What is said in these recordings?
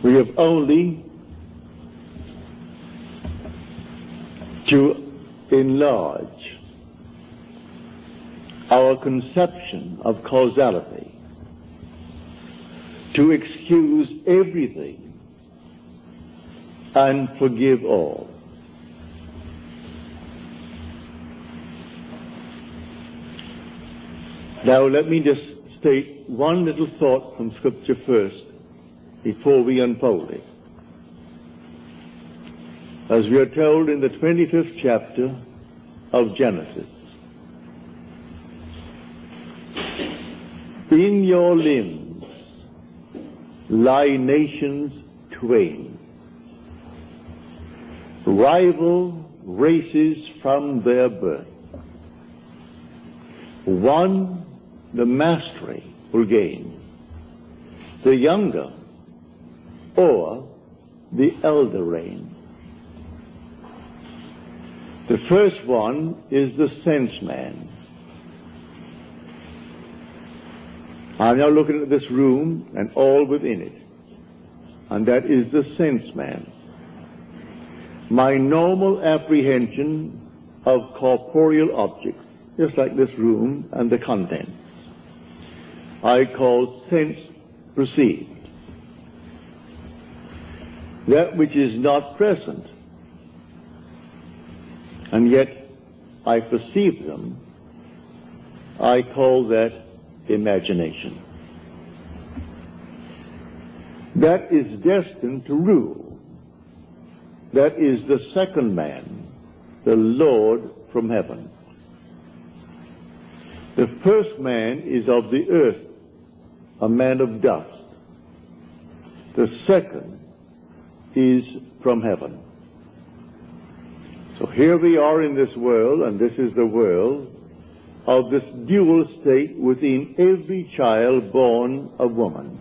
We have only to enlarge our conception of causality, to excuse everything and forgive all. Now let me just state one little thought from Scripture first before we unfold it. As we are told in the 25th chapter of Genesis, in your limbs lie nations twain, rival races from their birth. One the mastery will gain, the younger or the elder reign. The first one is the sense man. I'm now looking at this room and all within it, and that is the sense man. My normal apprehension of corporeal objects, just like this room and the contents, I call sense perceived. That which is not present, and yet I perceive them, I call that imagination. That is destined to rule. That is the second man, the Lord from heaven. The first man is of the earth, a man of dust. The second is from heaven. So here we are in this world, and this is the world of this dual state within every child born of woman.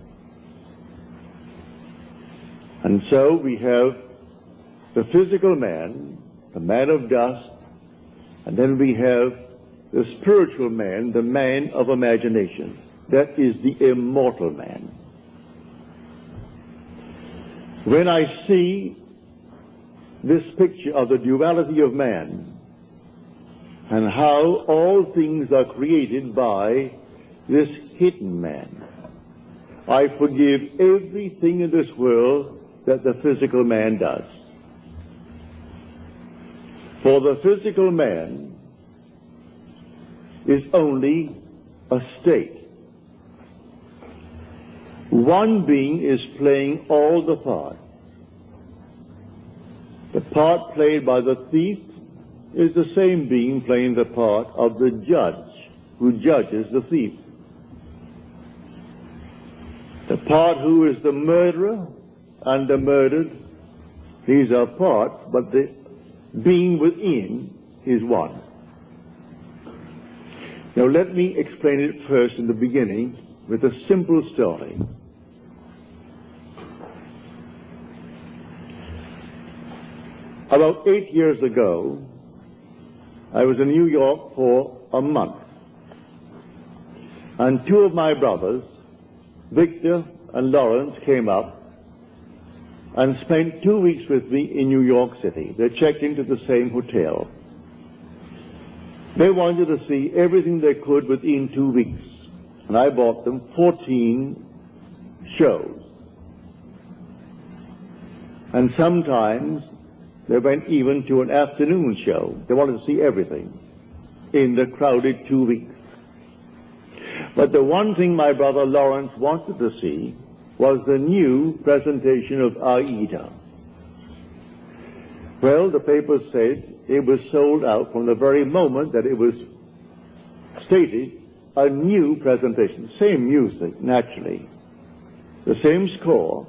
And so we have the physical man, the man of dust, and then we have the spiritual man, the man of imagination. That is the immortal man. When I see this picture of the duality of man and how all things are created by this hidden man, I forgive everything in this world that the physical man does. For the physical man is only a state. One being is playing all the parts. The part played by the thief is the same being playing the part of the judge who judges the thief. The part who is the murderer and the murdered, these are parts, but the being within is one. Now let me explain it first in the beginning with a simple story. About 8 years ago, I was in New York for a month, and two of my brothers, Victor and Lawrence, came up and spent 2 weeks with me in New York City. They checked into the same hotel. They wanted to see everything they could within 2 weeks, and I bought them 14 shows. And sometimes they went even to an afternoon show. They wanted to see everything in the crowded 2 weeks. But the one thing my brother Lawrence wanted to see was the new presentation of Aida. Well, the paper said it was sold out from the very moment that it was stated, a new presentation. Same music, naturally. The same score,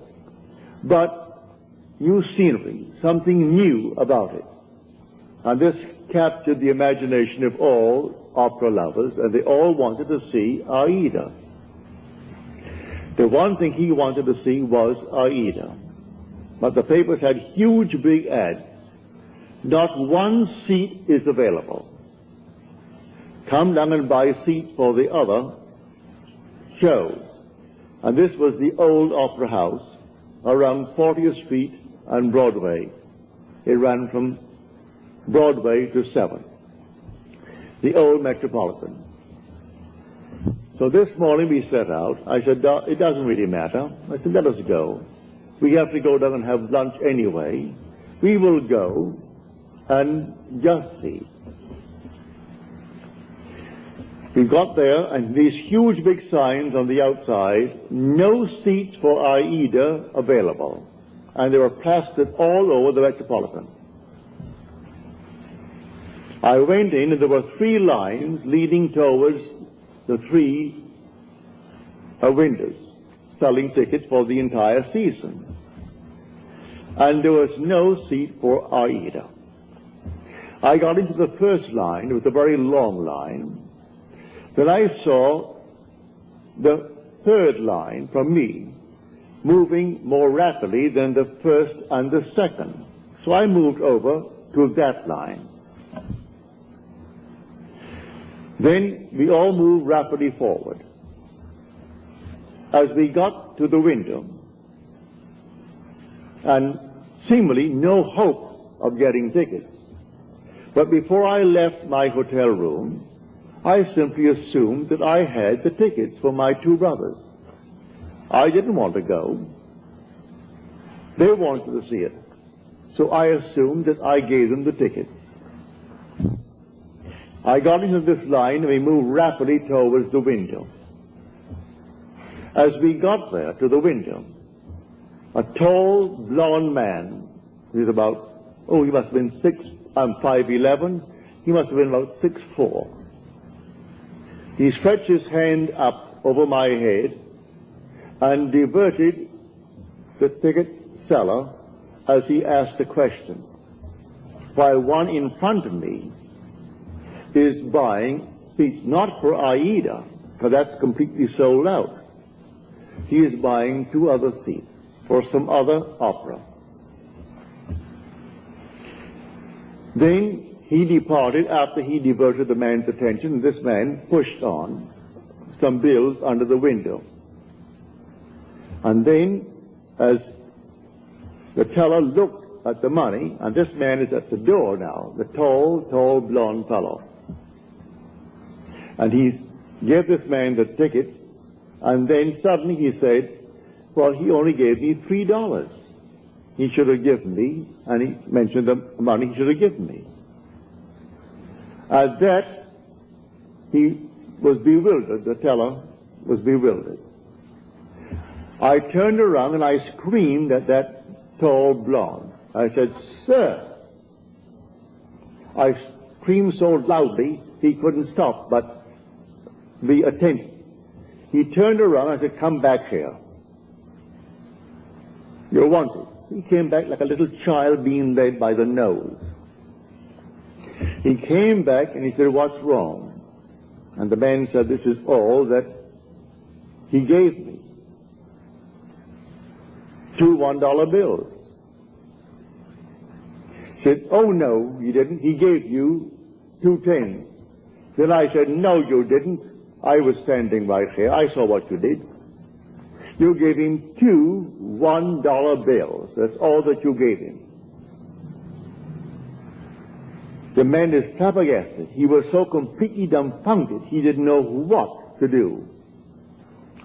but new scenery, something new about it. And this captured the imagination of all opera lovers, and they all wanted to see Aida. The one thing he wanted to see was Aida. But the papers had huge big ads. Not one seat is available. Come down and buy seats for the other shows. And this was the old opera house around 40th Street and Broadway. It ran from Broadway to 7th, the old Metropolitan. So this morning we set out. I said, it doesn't really matter. I said, let us go. We have to go down and have lunch anyway. We will go and just see. We got there, and these huge big signs on the outside, no seats for Aida available. And they were plastered all over the Metropolitan. I went in, and there were 3 lines leading towards the 3 windows, selling tickets for the entire season. And there was no seat for Aida. I got into the first line. It was a very long line. Then I saw the 3rd line from me moving more rapidly than the 1st and the 2nd. So I moved over to that line. Then we all moved rapidly forward. As we got to the window, and seemingly no hope of getting tickets, but before I left my hotel room, I simply assumed that I had the tickets for my 2 brothers. I didn't want to go. They wanted to see it. So I assumed that I gave them the ticket. I got into this line and we moved rapidly towards the window. As we got there to the window, a tall, blond man, he was about, he must have been 5'11", he must have been about 6'4". He stretched his hand up over my head and diverted the ticket seller as he asked a question, while one in front of me is buying seats not for Aida, because that's completely sold out. He is buying 2 other seats for some other opera. Then he departed after he diverted the man's attention, and this man pushed on some bills under the window. And then, as the teller looked at the money, and this man is at the door now, the tall, blond fellow. And he gave this man the ticket, and then suddenly he said, well, he only gave me $3. He should have given me, and he mentioned the money he should have given me. At that, he was bewildered. The teller was bewildered. I turned around and I screamed at that tall blonde. I said, sir. I screamed so loudly he couldn't stop but be attentive. He turned around and I said, come back here. You're wanted. He came back like a little child being led by the nose. He came back and he said, what's wrong? And the man said, this is all that he gave me. 2 $1 bills. He said, oh no, he didn't. He gave you 2 10s. Then I said, no, you didn't. I was standing right here. I saw what you did. You gave him 2 $1 bills. That's all that you gave him. The man is flabbergasted. He was so completely dumbfounded, he didn't know what to do.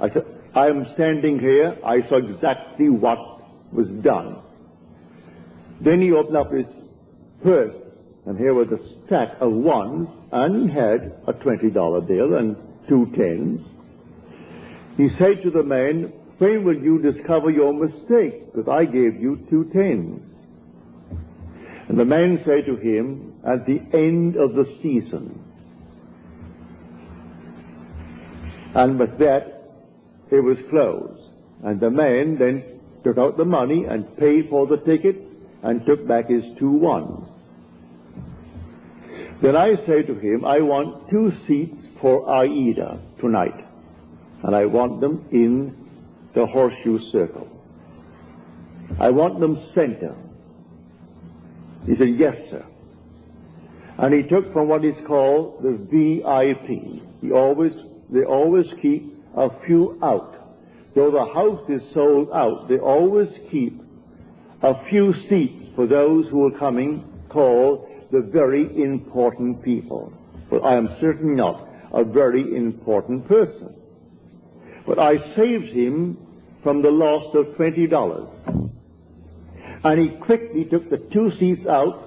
I said, I am standing here. I saw exactly what was done. Then he opened up his purse, and here was a stack of 1s, and he had a $20 bill and 2 10s. He said to the man, when will you discover your mistake? Because I gave you 2 10s. And the man said to him, at the end of the season. And with that, it was closed. And the man then took out the money and paid for the ticket and took back his 2 1s. Then I say to him, I want 2 seats for Aida tonight. And I want them in the horseshoe circle. I want them center. He said, yes, sir. And he took from what is called the VIP. They always keep a few out though the house is sold out, they always keep a few seats for those who are coming, called the very important people. But I am certainly not a very important person. But I saved him from the loss of $20. And he quickly took the 2 seats out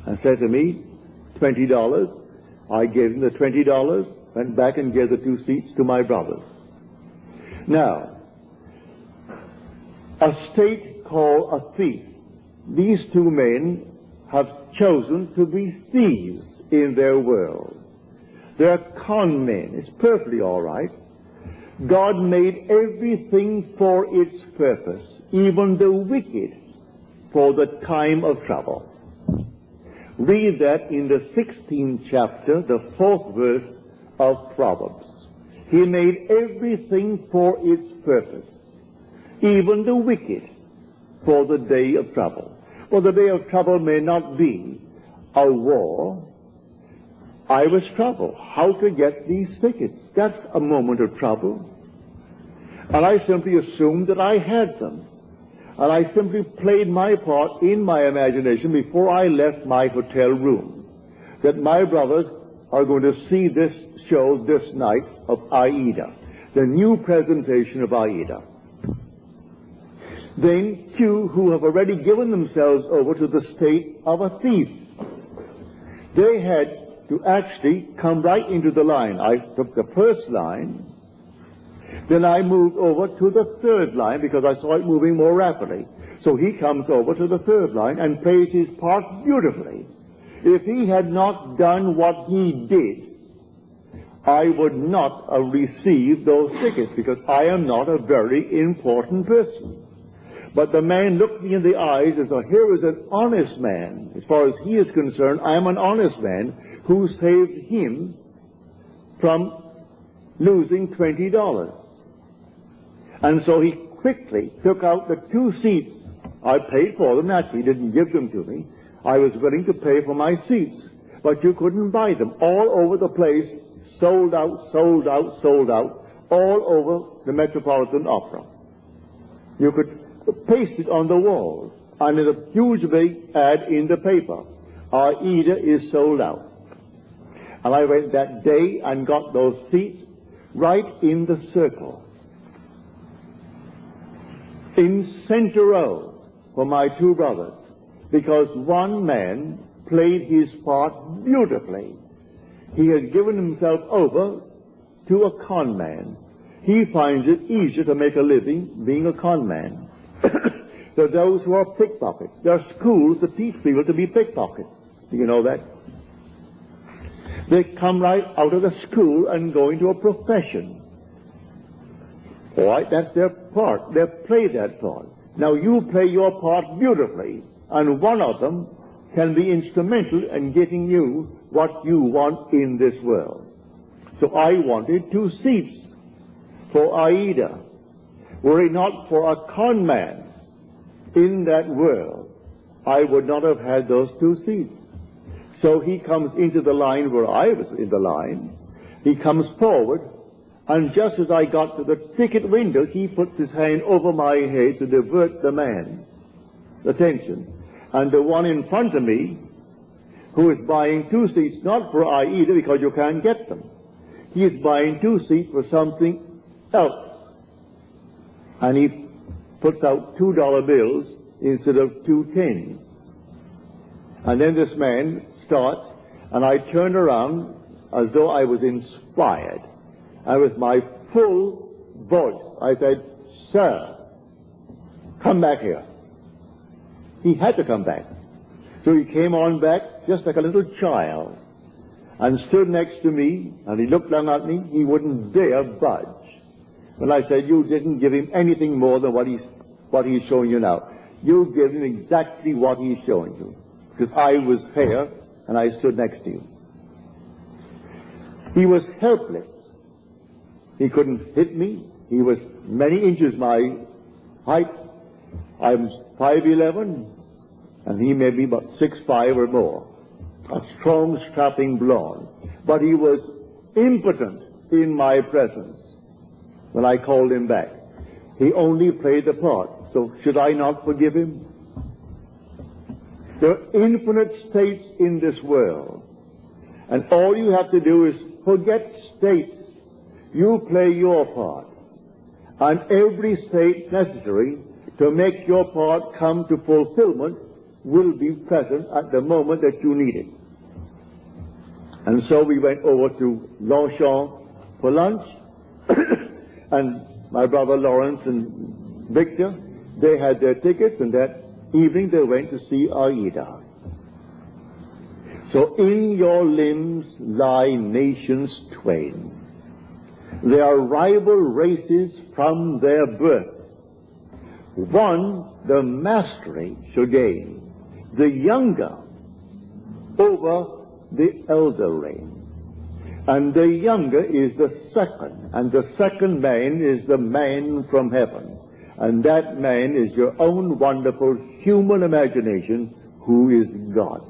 and said to me, $20. I gave him the $20, went back and gave the 2 seats to my brothers. Now, a state called a thief. These 2 men have chosen to be thieves in their world. They're con men. It's perfectly all right. God made everything for its purpose, even the wicked for the time of trouble. Read that in the 16th chapter, the 4th verse of Proverbs. He made everything for its purpose, even the wicked for the day of trouble. Well, the day of trouble may not be a war. I was troubled. How to get these tickets? That's a moment of trouble. And I simply assumed that I had them. And I simply played my part in my imagination before I left my hotel room, that my brothers are going to see this show this night of Aida, the new presentation of Aida. Then 2 who have already given themselves over to the state of a thief. They had to actually come right into the line. I took the first line, then I moved over to the 3rd line because I saw it moving more rapidly. So he comes over to the 3rd line and plays his part beautifully. If he had not done what he did, I would not have received those tickets because I am not a very important person. But the man looked me in the eyes and said, here is an honest man. As far as he is concerned, I am an honest man who saved him from losing $20. And so he quickly took out the 2 seats. I paid for them, naturally, he didn't give them to me. I was willing to pay for my seats, but you couldn't buy them. All over the place, sold out, sold out, sold out, all over the Metropolitan Opera. You could paste it on the wall, and in a huge big ad in the paper, Aida is sold out. And I went that day and got those seats right in the circle, in center row for my 2 brothers, because one man played his part beautifully. He had given himself over to a con man. He finds it easier to make a living being a con man. There are those who are pickpockets. There are schools that teach people to be pickpockets. Do you know that? They come right out of the school and go into a profession. All right, that's their part. They play that part. Now you play your part beautifully, and one of them can be instrumental in getting you what you want in this world. So I wanted 2 seats for Aida. Were it not for a con man in that world, I would not have had those 2 seats. So he comes into the line where I was in the line. He comes forward, and just as I got to the ticket window, he puts his hand over my head to divert the man's attention. And the one in front of me, who is buying 2 seats, not for Aida because you can't get them. He is buying 2 seats for something else. And he puts out $2 bills instead of 2 10s. And then this man starts, and I turned around as though I was inspired. And with my full voice, I said, "Sir, come back here." He had to come back. So he came on back just like a little child and stood next to me, and he looked down at me. He wouldn't dare budge. When I said, "You didn't give him anything more than what he's showing you now. You give him exactly what he's showing you." Because I was here and I stood next to you. He was helpless. He couldn't hit me. He was many inches my height. I'm 5'11", and he may be about 6'5" or more. A strong, strapping blonde. But he was impotent in my presence when I called him back. He only played the part. So should I not forgive him? There are infinite states in this world. And all you have to do is forget states. You play your part. And every state necessary to make your part come to fulfillment will be present at the moment that you need it. And so we went over to Longchamp for lunch, and my brother Lawrence and Victor, they had their tickets, and that evening they went to see Aida. So in your limbs lie nations twain. They are rival races from their birth. One the mastery shall gain, the younger over the elder reign. And the younger is the second, and the second man is the man from heaven. And that man is your own wonderful human imagination, who is God.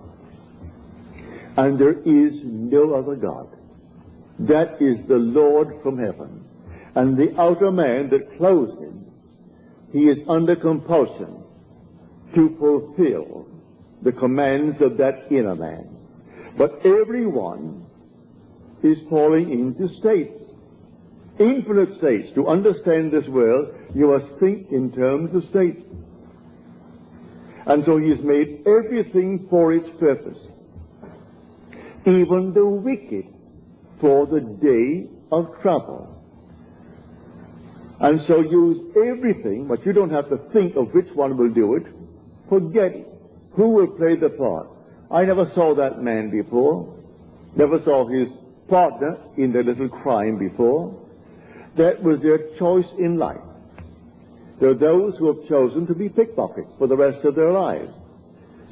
And there is no other God. That is the Lord from heaven. And the outer man that clothes him, he is under compulsion to fulfill the commands of that inner man. But everyone is falling into states, infinite states. To understand this world, you must think in terms of states. And so he has made everything for its purpose, even the wicked for the day of trouble. And so use everything, but you don't have to think of which one will do it. Forget it. Who will play the part? I never saw that man before. Never saw his partner in the little crime before. That was their choice in life. There are those who have chosen to be pickpockets for the rest of their lives.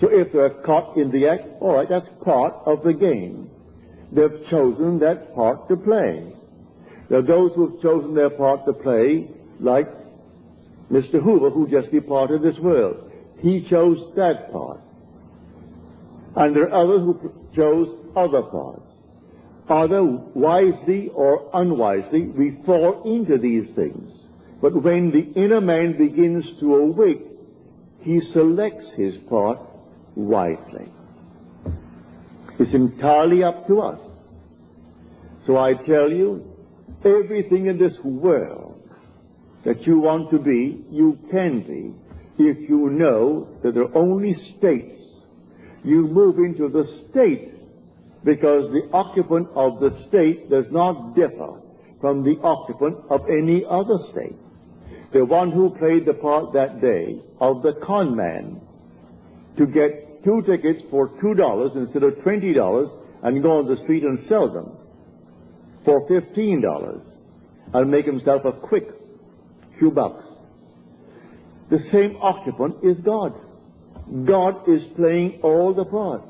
So if they're caught in the act, all right, that's part of the game. They've chosen that part to play. There are those who have chosen their part to play, like Mr. Hoover, who just departed this world. He chose that part. And there are others who chose other parts. Either wisely or unwisely, we fall into these things. But when the inner man begins to awake, he selects his part wisely. It's entirely up to us. So I tell you, everything in this world that you want to be, you can be, if you know that there are only states. You move into the state because the occupant of the state does not differ from the occupant of any other state. The one who played the part that day of the con man to get 2 tickets for $2 instead of $20 and go on the street and sell them for $15 and make himself a quick few bucks. The same occupant is God. God is playing all the parts.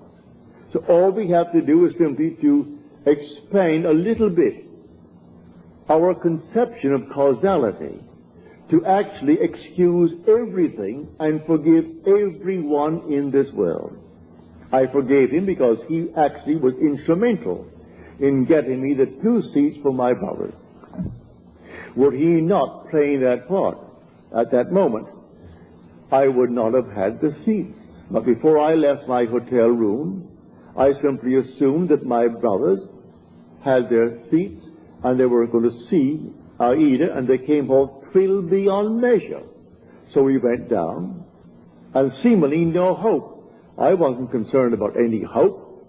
So all we have to do is simply to expand a little bit our conception of causality, to actually excuse everything and forgive everyone in this world. I forgave him because he actually was instrumental in getting me the 2 seats for my brothers. Were he not playing that part at that moment, I would not have had the seats. But before I left my hotel room, I simply assumed that my brothers had their seats and they were going to see Aida, and they came home thrilled beyond measure. So we went down, and seemingly no hope. I wasn't concerned about any hope.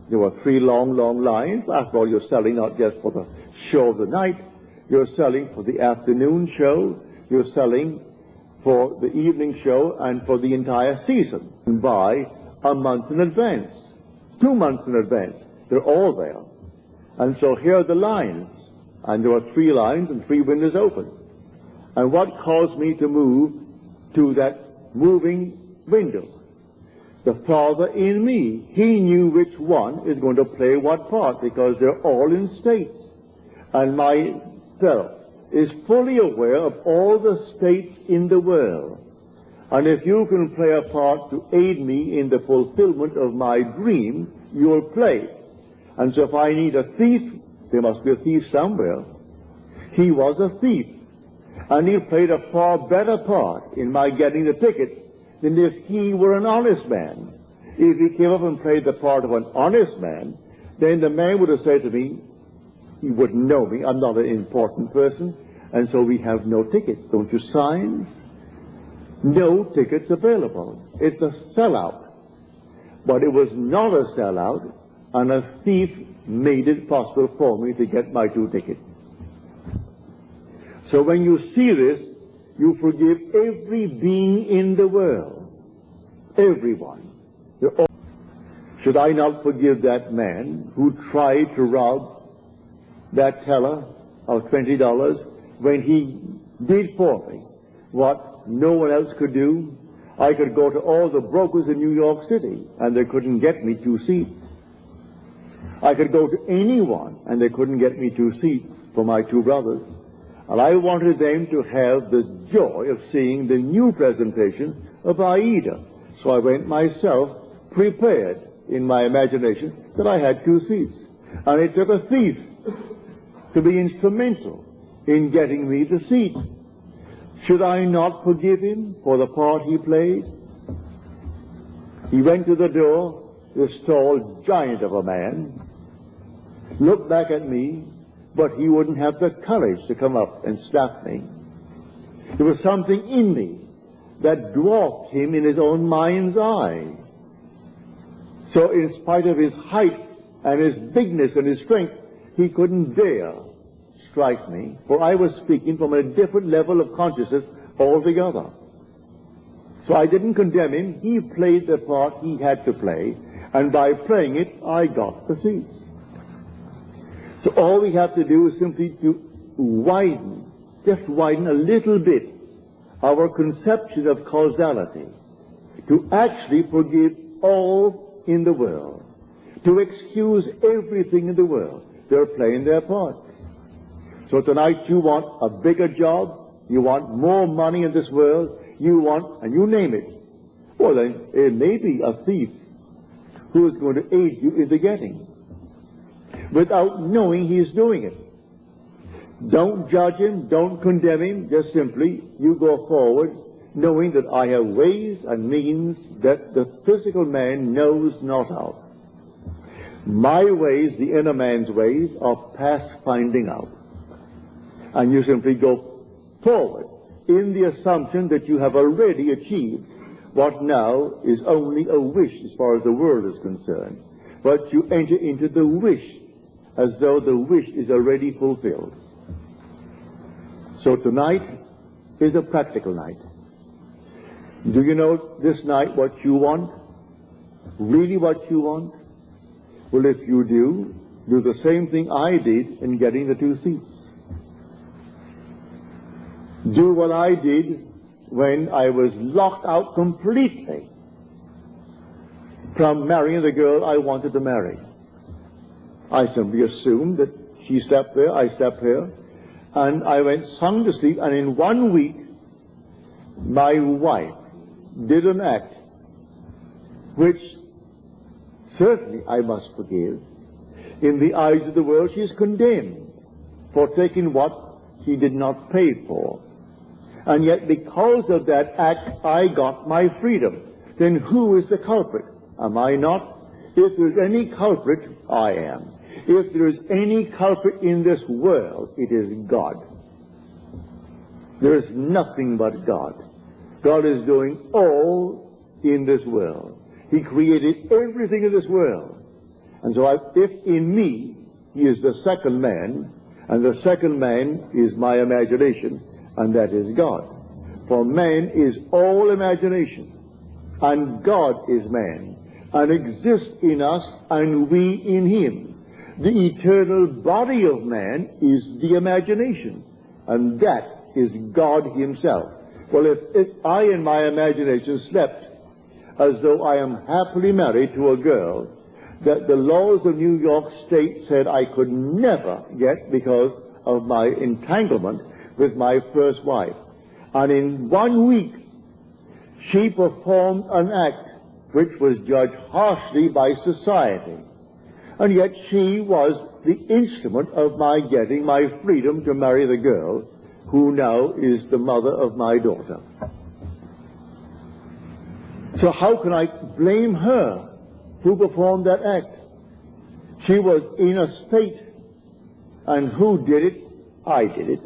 There were 3 long, long lines. After all, you're selling not just for the show of the night. You're selling for the afternoon show. You're selling for the evening show and for the entire season. And by a month in advance, 2 months in advance, they're all there. And so here are the lines. And there are 3 lines and 3 windows open. And what caused me to move to that moving window? The Father in me. He knew which one is going to play what part, because they're all in states. And my fellow is fully aware of all the states in the world. And if you can play a part to aid me in the fulfillment of my dream, you'll play. And so if I need a thief, there must be a thief somewhere. He was a thief. And he played a far better part in my getting the ticket than if he were an honest man. If he came up and played the part of an honest man, then the man would have said to me, he wouldn't know me, I'm not an important person, and so we have no tickets. Don't you sign? No tickets available. It's a sellout. But it was not a sellout, and a thief made it possible for me to get my 2 tickets. So when you see this, you forgive every being in the world. Everyone. Should I not forgive that man who tried to rob that teller of $20 when he did for me what no one else could do? I could go to all the brokers in New York City and they couldn't get me 2 seats. I could go to anyone and they couldn't get me 2 seats for my 2 brothers. And I wanted them to have the joy of seeing the new presentation of Aida. So I went myself prepared in my imagination that I had 2 seats. And it took a thief to be instrumental in getting me the seat. Should I not forgive him for the part he played? He went to the door, this tall giant of a man, looked back at me, but he wouldn't have the courage to come up and slap me. There was something in me that dwarfed him in his own mind's eye. So in spite of his height and his bigness and his strength, he couldn't dare strike me, for I was speaking from a different level of consciousness altogether. So I didn't condemn him. He played the part he had to play, and by playing it, I got the seats. So all we have to do is simply to widen, just widen a little bit, our conception of causality, to actually forgive all in the world, to excuse everything in the world. They're playing their part. So tonight you want a bigger job, you want more money in this world, you want, and you name it. Well then, it may be a thief who is going to aid you in the getting, without knowing he's doing it. Don't judge him, don't condemn him, just simply, you go forward, knowing that I have ways and means that the physical man knows not of. My ways, the inner man's ways, are past finding out. And you simply go forward in the assumption that you have already achieved what now is only a wish as far as the world is concerned. But you enter into the wish as though the wish is already fulfilled. So tonight is a practical night. Do you know this night what you want? Really what you want? Well, if you do the same thing I did in getting the 2 seats. Do what I did when I was locked out completely from marrying the girl I wanted to marry. I simply assumed that she slept there, I slept here, and I went sung to sleep, and in 1 week, my wife did an act which certainly I must forgive. In the eyes of the world, she is condemned for taking what she did not pay for. And yet, because of that act, I got my freedom. Then who is the culprit? Am I not? If there's any culprit, I am. If there is any culprit in this world, it is God. There is nothing but God. God is doing all in this world. He created everything in this world. And so if in me, he is the second man, and the second man is my imagination, and that is God. For man is all imagination, and God is man, and exists in us, and we in him. The eternal body of man is the imagination, and that is God himself. Well, if I in my imagination slept as though I am happily married to a girl that the laws of New York State said I could never get because of my entanglement with my first wife, and in 1 week she performed an act which was judged harshly by society, and yet she was the instrument of my getting my freedom to marry the girl, who now is the mother of my daughter. So how can I blame her who performed that act? She was in a state, and who did it? I did it.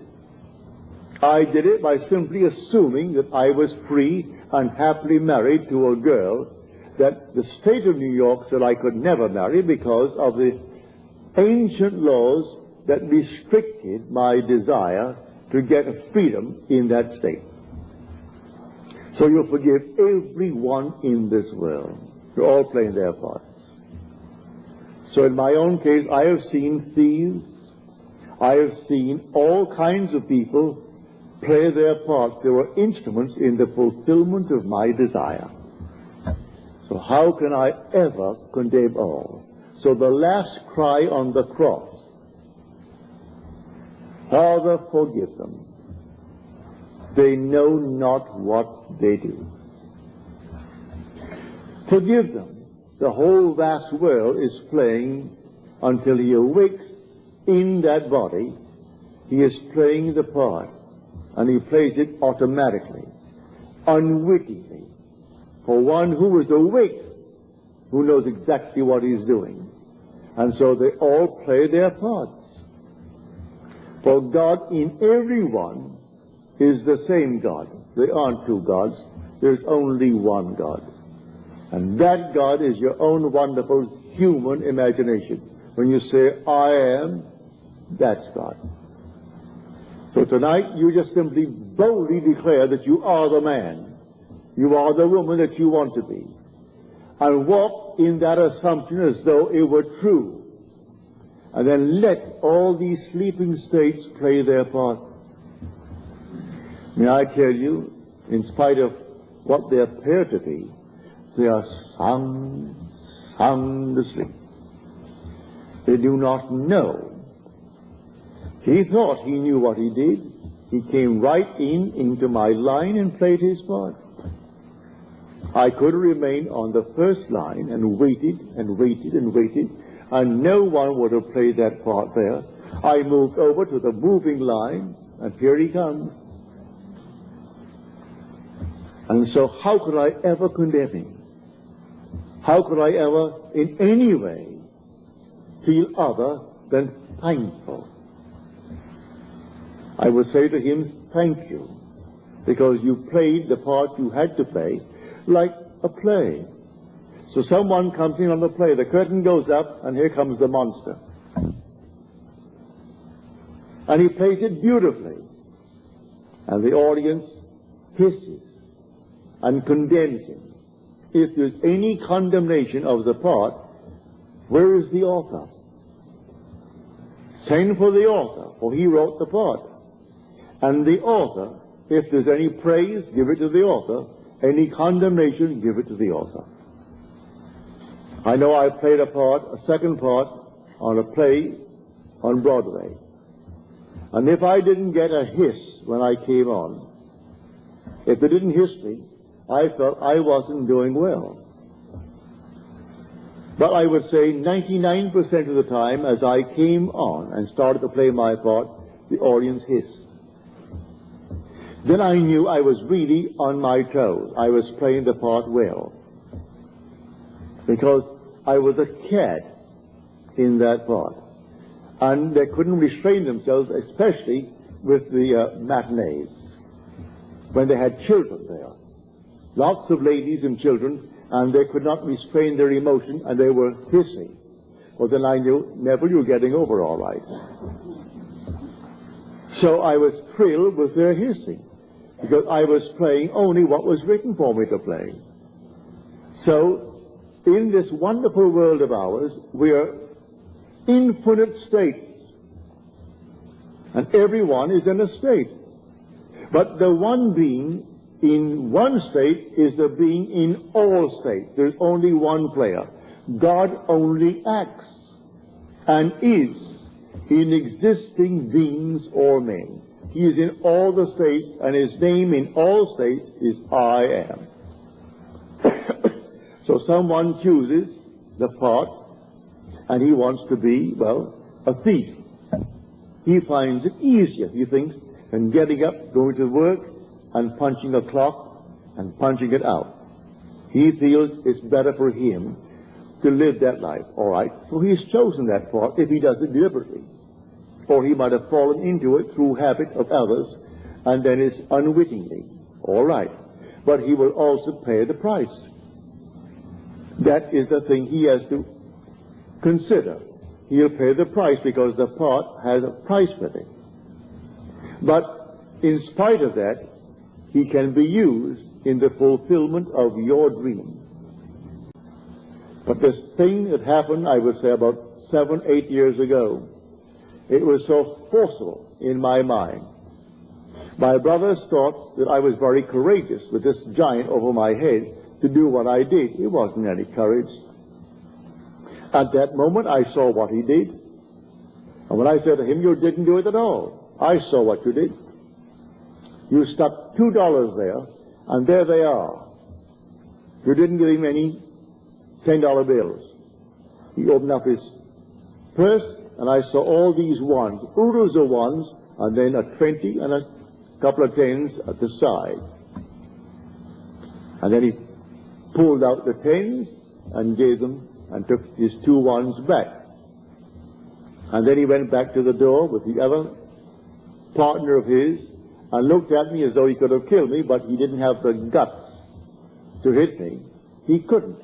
I did it by simply assuming that I was free and happily married to a girl that the state of New York said I could never marry because of the ancient laws that restricted my desire to get freedom in that state. So you forgive everyone in this world. They're all playing their parts. So in my own case, I have seen thieves. I have seen all kinds of people play their parts. They were instruments in the fulfillment of my desire. So how can I ever condemn all? So the last cry on the cross, Father, forgive them. They know not what they do. Forgive them. The whole vast world is playing until he awakes in that body. He is playing the part, and he plays it automatically, unwittingly, for one who is awake, who knows exactly what he's doing. And so they all play their parts. For God in everyone is the same God. There aren't two gods. There's only one God. And that God is your own wonderful human imagination. When you say, I am, that's God. So tonight you just simply boldly declare that you are the man. You are the woman that you want to be. And walk in that assumption as though it were true. And then let all these sleeping states play their part. May I tell you, in spite of what they appear to be, they are sound asleep. They do not know. He thought he knew what he did. He came right into my line and played his part. I could remain on the first line and waited and waited and waited, and no one would have played that part there. I moved over to the moving line, and here he comes. And so how could I ever condemn him? How could I ever in any way feel other than thankful? I would say to him, thank you, because you played the part you had to play like a play. So someone comes in on the play, the curtain goes up, and here comes the monster. And he plays it beautifully. And the audience hisses and condemns him. If there's any condemnation of the part, where is the author? Send for the author, for he wrote the part. And the author, if there's any praise, give it to the author. Any condemnation, give it to the author. I know I played a second part, on a play on Broadway. And if I didn't get a hiss when I came on, if they didn't hiss me, I felt I wasn't doing well. But I would say 99% of the time, as I came on and started to play my part, the audience hissed. Then I knew I was really on my toes. I was playing the part well. Because I was a cat in that part. And they couldn't restrain themselves, especially with the matinees, when they had children there. Lots of ladies and children, and they could not restrain their emotion, and they were hissing. Well, then I knew, Neville, you're getting over all right. So I was thrilled with their hissing, because I was playing only what was written for me to play. So, in this wonderful world of ours, we are infinite states. And everyone is in a state. But the one being in one state is the being in all states. There's only one player. God only acts and is in existing beings or men. He is in all the states, and his name in all states is I am. So someone chooses the part, and he wants to be, well, a thief. He finds it easier. He thinks and getting up, going to work, and punching a clock and punching it out. He feels it's better for him to live that life. All right, so he's chosen that path if he does it deliberately. Or he might have fallen into it through habit of others, and then it's unwittingly. All right, but he will also pay the price. That is the thing he has to consider. He'll pay the price because the path has a price with it. But in spite of that, he can be used in the fulfillment of your dream. But this thing that happened, I would say about 7, 8 years ago, it was so forceful in my mind. My brothers thought that I was very courageous with this giant over my head to do what I did. It wasn't any courage. At that moment, I saw what he did. And when I said to him, you didn't do it at all. I saw what you did. You stuck $2 there, and there they are. You didn't give him any $10 bills. He opened up his purse, and I saw all these ones, oodles of ones, and then a 20 and a couple of tens at the side. And then he pulled out the tens and gave them and took his 2 ones back. And then he went back to the door with the other partner of his and looked at me as though he could have killed me, but he didn't have the guts to hit me. He couldn't.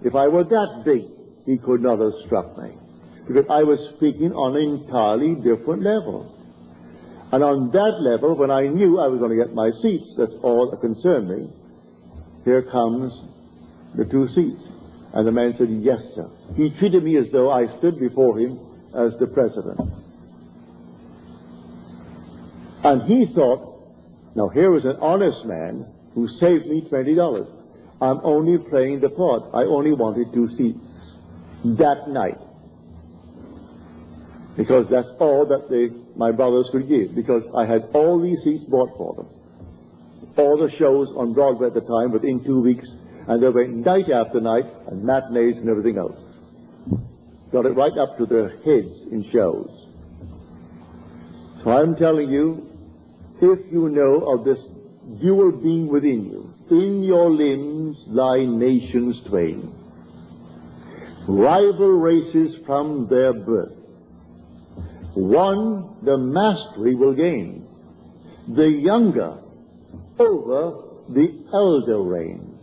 If I were that big, he could not have struck me, because I was speaking on an entirely different level. And on that level, when I knew I was going to get my seats, that's all that concerned me, here comes the 2 seats. And the man said, yes, sir. He treated me as though I stood before him as the president. And he thought, now here is an honest man who saved me $20. I'm only playing the part. I only wanted 2 seats that night, because that's all that my brothers could give, because I had all these seats bought for them. All the shows on Broadway at the time within 2 weeks, and they went night after night, and matinees and everything else. Got it right up to their heads in shows. So I'm telling you, if you know of this dual being within you, in your limbs lie nations twain, rival races from their birth. One the mastery will gain, the younger over the elder reign.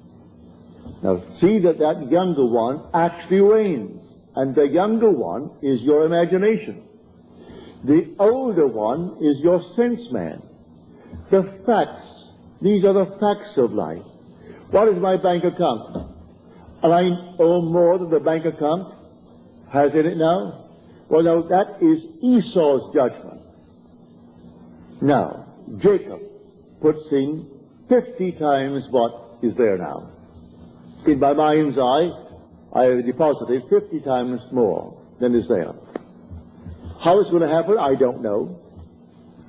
Now see that younger one actually reigns, and the younger one is your imagination. The older one is your sense man. The facts, these are the facts of life. What is my bank account? And I owe more than the bank account has in it now? Well, now that is Esau's judgment. Now, Jacob puts in 50 times what is there now. In my mind's eye, I have deposited 50 times more than is there. How it's going to happen, I don't know.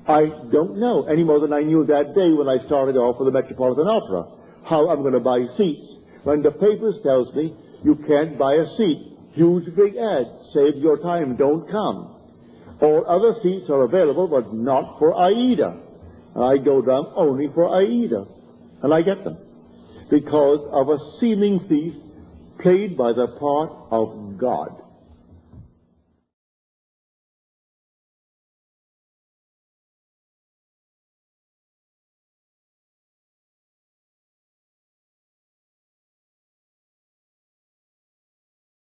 I don't know any more than I knew that day when I started off with the Metropolitan Opera, how I'm going to buy seats. When the papers tells me you can't buy a seat, huge big ad, save your time, don't come. All other seats are available, but not for Aida. And I go down only for Aida, and I get them, because of a seeming thief played by the part of God.